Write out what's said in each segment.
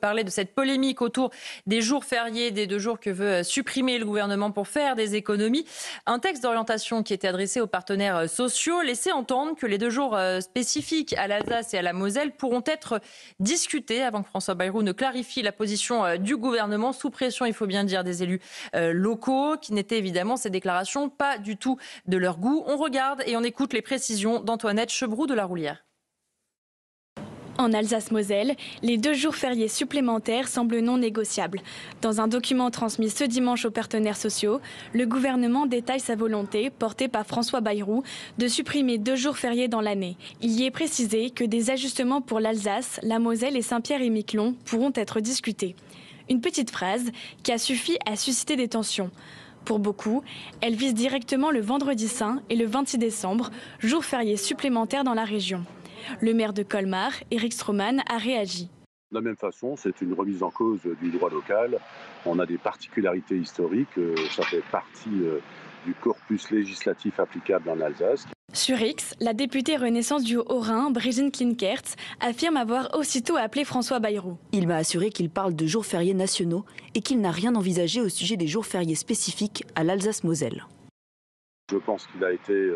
parler de cette polémique autour des jours fériés, des 2 jours que veut supprimer le gouvernement pour faire des économies. Un texte d'orientation qui était adressé aux partenaires sociaux laissait entendre que les 2 jours spécifiques à l'Alsace et à la Moselle pourront être discutés avant que François Bayrou ne clarifie la position du gouvernement, sous pression, il faut bien dire, des élus locaux, qui n'étaient évidemment, ces déclarations, pas du tout de leur goût. On regarde et on écoute les précisions d'Antoinette Chevroux de La Roulière. En Alsace-Moselle, les 2 jours fériés supplémentaires semblent non négociables. Dans un document transmis ce dimanche aux partenaires sociaux, le gouvernement détaille sa volonté, portée par François Bayrou, de supprimer 2 jours fériés dans l'année. Il y est précisé que des ajustements pour l'Alsace, la Moselle et Saint-Pierre-et-Miquelon pourront être discutés. Une petite phrase qui a suffi à susciter des tensions. Pour beaucoup, elle vise directement le vendredi saint et le 26 décembre, jours fériés supplémentaires dans la région. Le maire de Colmar, Éric Stroman, a réagi. De la même façon, c'est une remise en cause du droit local. On a des particularités historiques, ça fait partie du corpus législatif applicable en Alsace. Sur X, la députée Renaissance du Haut-Rhin, Brigitte Klinkert, affirme avoir aussitôt appelé François Bayrou. Il m'a assuré qu'il parle de jours fériés nationaux et qu'il n'a rien envisagé au sujet des jours fériés spécifiques à l'Alsace-Moselle. Je pense qu'il a été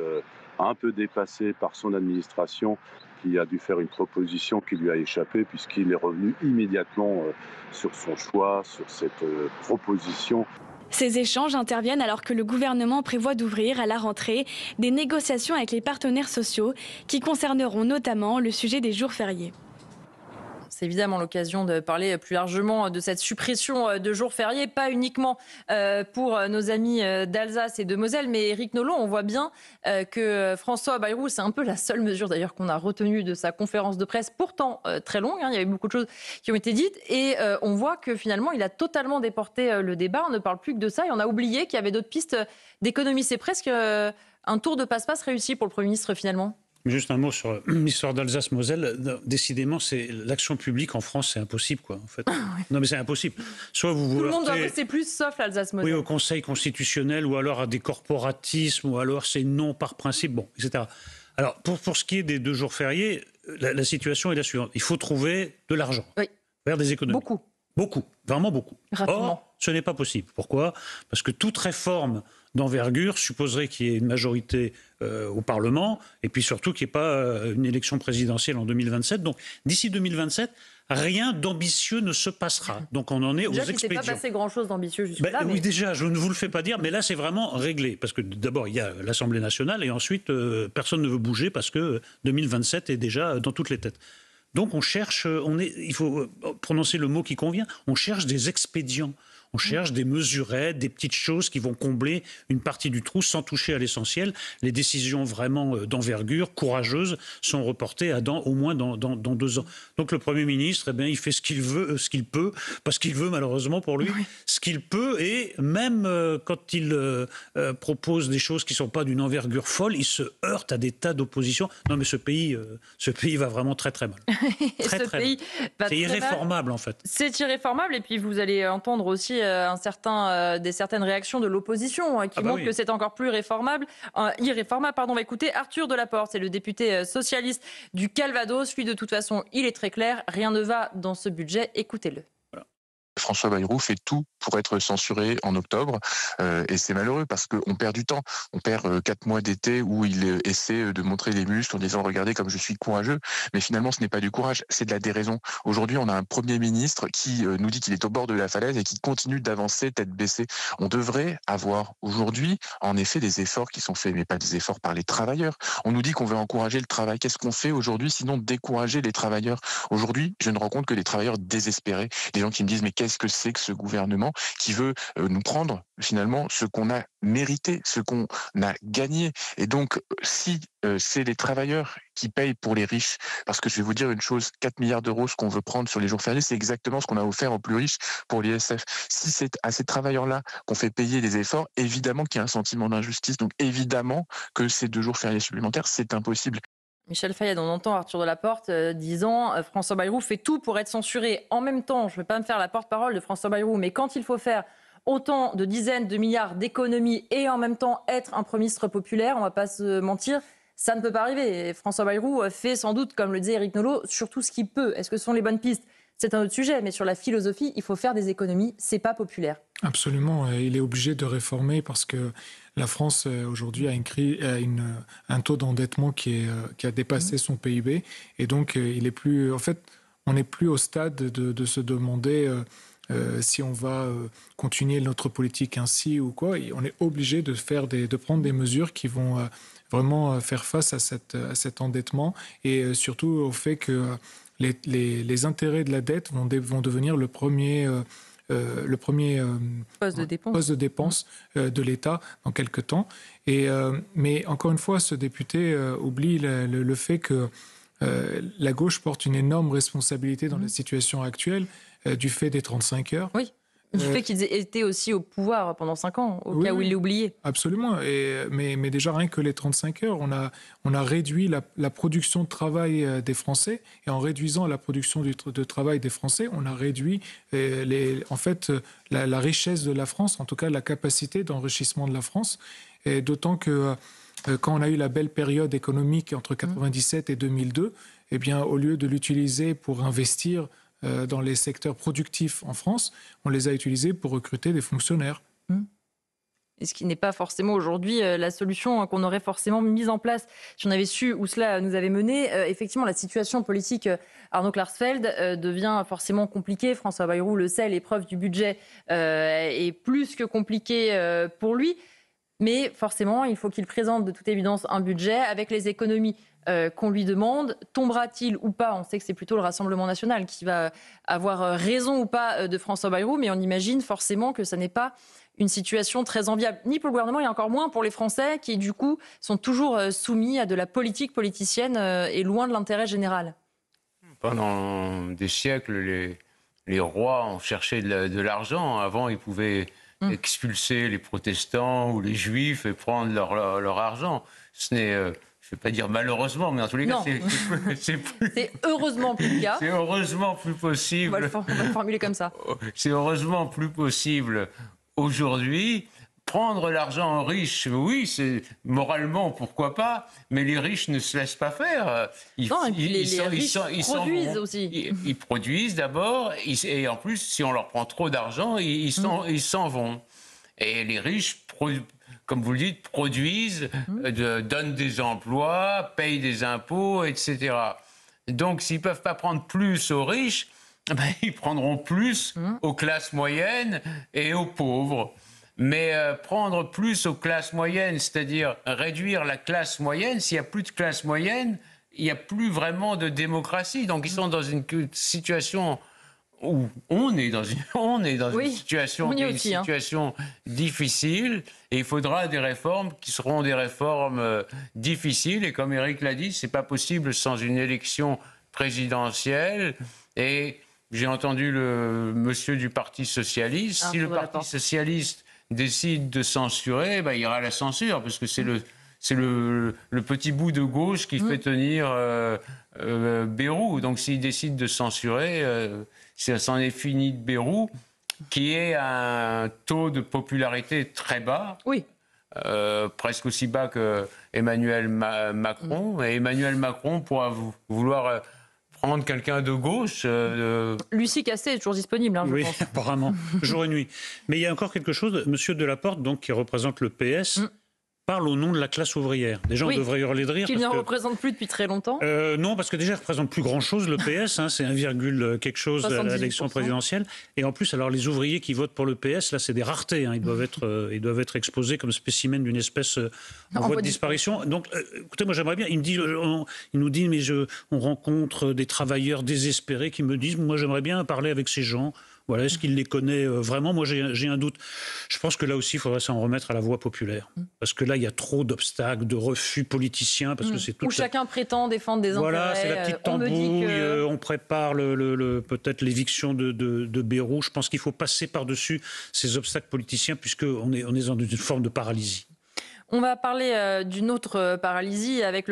un peu dépassé par son administration, qui a dû faire une proposition qui lui a échappé, puisqu'il est revenu immédiatement sur son choix, sur cette proposition. Ces échanges interviennent alors que le gouvernement prévoit d'ouvrir à la rentrée des négociations avec les partenaires sociaux qui concerneront notamment le sujet des jours fériés. C'est évidemment l'occasion de parler plus largement de cette suppression de jours fériés, pas uniquement pour nos amis d'Alsace et de Moselle, mais Éric Nolot, on voit bien que François Bayrou, c'est un peu la seule mesure d'ailleurs qu'on a retenue de sa conférence de presse, pourtant très longue, il y avait beaucoup de choses qui ont été dites, et on voit que finalement il a totalement déporté le débat, on ne parle plus que de ça, et on a oublié qu'il y avait d'autres pistes d'économie. C'est presque un tour de passe-passe réussi pour le Premier ministre finalement. Juste un mot sur l'histoire d'Alsace-Moselle. Décidément, c'est l'action publique en France, c'est impossible, quoi. En fait. Non, mais c'est impossible. Soit vous Tout le monde doit bosser plus, sauf l'Alsace-Moselle. Oui, au Conseil constitutionnel, ou alors à des corporatismes, ou alors c'est non par principe, bon, etc. Alors, pour ce qui est des 2 jours fériés, la situation est la suivante. Il faut trouver de l'argent, faire des économies. Beaucoup, vraiment beaucoup. Rapidement. Or, ce n'est pas possible. Pourquoi ? Parce que toute réforme d'envergure supposerait qu'il y ait une majorité au Parlement, et puis surtout qu'il n'y ait pas une élection présidentielle en 2027. Donc, d'ici 2027, rien d'ambitieux ne se passera. Donc, on en est déjà aux expédients. Il ne s'est pas passé grand-chose d'ambitieux jusque-là. Oui, déjà, je ne vous le fais pas dire, mais là, c'est vraiment réglé. Parce que d'abord, il y a l'Assemblée nationale, et ensuite, personne ne veut bouger parce que 2027 est déjà dans toutes les têtes. Donc on cherche, il faut prononcer le mot qui convient, on cherche des expédients. On cherche des mesurettes, des petites choses qui vont combler une partie du trou sans toucher à l'essentiel. Les décisions vraiment d'envergure, courageuses, sont reportées à au moins dans 2 ans. Donc le Premier ministre, il fait ce qu'il veut, ce qu'il peut, parce qu'il veut malheureusement pour lui, ce qu'il peut. Et même quand il propose des choses qui ne sont pas d'une envergure folle, il se heurte à des tas d'oppositions. Non mais ce pays va vraiment très très mal. C'est irréformable en fait. C'est irréformable, et puis vous allez entendre aussi certaines réactions de l'opposition qui montrent que c'est encore plus irréformable. On va écouter Arthur Delaporte, c'est le député socialiste du Calvados. Lui, de toute façon, il est très clair, rien ne va dans ce budget. Écoutez-le. François Bayrou fait tout pour être censuré en octobre et c'est malheureux parce qu'on perd du temps. On perd 4 mois d'été où il essaie de montrer des muscles en disant « regardez comme je suis courageux », mais finalement ce n'est pas du courage, c'est de la déraison. Aujourd'hui on a un Premier ministre qui nous dit qu'il est au bord de la falaise et qui continue d'avancer tête baissée. On devrait avoir aujourd'hui en effet des efforts qui sont faits, mais pas des efforts par les travailleurs. On nous dit qu'on veut encourager le travail. Qu'est-ce qu'on fait aujourd'hui sinon décourager les travailleurs? Aujourd'hui je ne rencontre que des travailleurs désespérés, des gens qui me disent « mais qu'est-ce que c'est que ce gouvernement qui veut nous prendre finalement ce qu'on a mérité, ce qu'on a gagné ?» Et donc, si c'est les travailleurs qui payent pour les riches, parce que je vais vous dire une chose, 4 milliards d'euros, ce qu'on veut prendre sur les jours fériés, c'est exactement ce qu'on a offert aux plus riches pour l'ISF. Si c'est à ces travailleurs-là qu'on fait payer des efforts, évidemment qu'il y a un sentiment d'injustice, donc évidemment que ces 2 jours fériés supplémentaires, c'est impossible. Michel Fayad, on entend Arthur Delaporte disant François Bayrou fait tout pour être censuré. En même temps, je ne vais pas me faire la porte-parole de François Bayrou, mais quand il faut faire autant de dizaines de milliards d'économies et en même temps être un Premier ministre populaire, on ne va pas se mentir, ça ne peut pas arriver. Et François Bayrou fait sans doute, comme le disait Éric Nolot, surtout ce qu'il peut. Est-ce que ce sont les bonnes pistes ? c'est un autre sujet. Mais sur la philosophie, il faut faire des économies. C'est pas populaire. Absolument. Il est obligé de réformer parce que la France, aujourd'hui, a un taux d'endettement qui a dépassé son PIB. Et donc, il est plus... En fait, on n'est plus au stade de se demander si on va continuer notre politique ainsi ou quoi. Et on est obligé de prendre des mesures qui vont vraiment faire face à cet endettement et surtout au fait que les intérêts de la dette vont devenir le premier Poste de dépense de l'État dans quelques temps. Mais encore une fois, ce député oublie le fait que la gauche porte une énorme responsabilité dans la situation actuelle du fait des 35 heures. Oui. Du fait qu'ils aient été aussi au pouvoir pendant 5 ans, au cas où il l'ait oublié. Absolument. Mais déjà, rien que les 35 heures, on a réduit la production de travail des Français. Et en réduisant la production de travail des Français, on a réduit la richesse de la France, en tout cas la capacité d'enrichissement de la France. Et d'autant que quand on a eu la belle période économique entre 1997 et 2002, eh bien, au lieu de l'utiliser pour investir dans les secteurs productifs en France, on les a utilisés pour recruter des fonctionnaires. Et ce qui n'est pas forcément aujourd'hui la solution qu'on aurait forcément mise en place. Si on avait su où cela nous avait mené, effectivement, la situation politique Arnaud Klarsfeld devient forcément compliquée. François Bayrou le sait, l'épreuve du budget est plus que compliquée pour lui. Mais forcément, il faut qu'il présente de toute évidence un budget avec les économies qu'on lui demande. Tombera-t-il ou pas? On sait que c'est plutôt le Rassemblement national qui va avoir raison ou pas de François Bayrou, mais on imagine forcément que ça n'est pas une situation très enviable, ni pour le gouvernement et encore moins pour les Français qui, du coup, sont toujours soumis à de la politique politicienne et loin de l'intérêt général. Pendant des siècles, les rois ont cherché de l'argent. Avant, ils pouvaient expulser les protestants ou les juifs et prendre leur argent. Ce n'est... je ne vais pas dire malheureusement, mais en tous les cas, c'est heureusement plus le cas. C'est heureusement plus possible. On va le formuler comme ça. C'est heureusement plus possible aujourd'hui. Prendre l'argent aux riches, oui, c'est moralement, pourquoi pas, mais les riches ne se laissent pas faire. Les riches produisent aussi. Ils produisent d'abord, et en plus, si on leur prend trop d'argent, ils s'en vont. Et les riches comme vous le dites, produisent, donnent des emplois, payent des impôts, etc. Donc, s'ils ne peuvent pas prendre plus aux riches, ils prendront plus aux classes moyennes et aux pauvres. Mais prendre plus aux classes moyennes, c'est-à-dire réduire la classe moyenne, s'il n'y a plus de classe moyenne, il n'y a plus vraiment de démocratie. Donc, ils sont dans une situation... où on est dans une situation difficile et il faudra des réformes qui seront des réformes difficiles. Et comme Éric l'a dit, ce n'est pas possible sans une élection présidentielle. Et j'ai entendu le monsieur du Parti socialiste. Si le Parti socialiste décide de censurer, il y aura la censure parce que c'est le petit bout de gauche qui fait tenir Bayrou. Donc s'il décide de censurer... ça s'en est fini de Bayrou, qui est un taux de popularité très bas, presque aussi bas qu'Emmanuel Macron. Et Emmanuel Macron pourra vouloir prendre quelqu'un de gauche. Lucie Cassé est toujours disponible, je pense. Apparemment, jour et nuit. Mais il y a encore quelque chose. Monsieur Delaporte, donc, qui représente le PS... parle au nom de la classe ouvrière. Déjà, on devrait hurler de rire. Qu'il ne représente plus depuis très longtemps. Non, parce que déjà, il ne représente plus grand-chose, le PS. C'est 1, quelque chose à l'élection présidentielle. Et en plus, alors, les ouvriers qui votent pour le PS, là, c'est des raretés. Ils doivent être exposés comme spécimens d'une espèce en voie de disparition. Donc, écoutez, moi, j'aimerais bien... Il nous dit, mais on rencontre des travailleurs désespérés qui me disent, moi, j'aimerais bien parler avec ces gens. Voilà, est-ce qu'il les connaît vraiment? Moi, j'ai un doute. Je pense que là aussi, il faudrait s'en remettre à la voie populaire. Parce que là, il y a trop d'obstacles, de refus politiciens. Parce que c'est tout. Où chacun prétend défendre des intérêts. Voilà, c'est la petite tambouille. On prépare peut-être l'éviction de Bayrou. Je pense qu'il faut passer par-dessus ces obstacles politiciens, puisqu'on est dans une forme de paralysie. On va parler d'une autre paralysie avec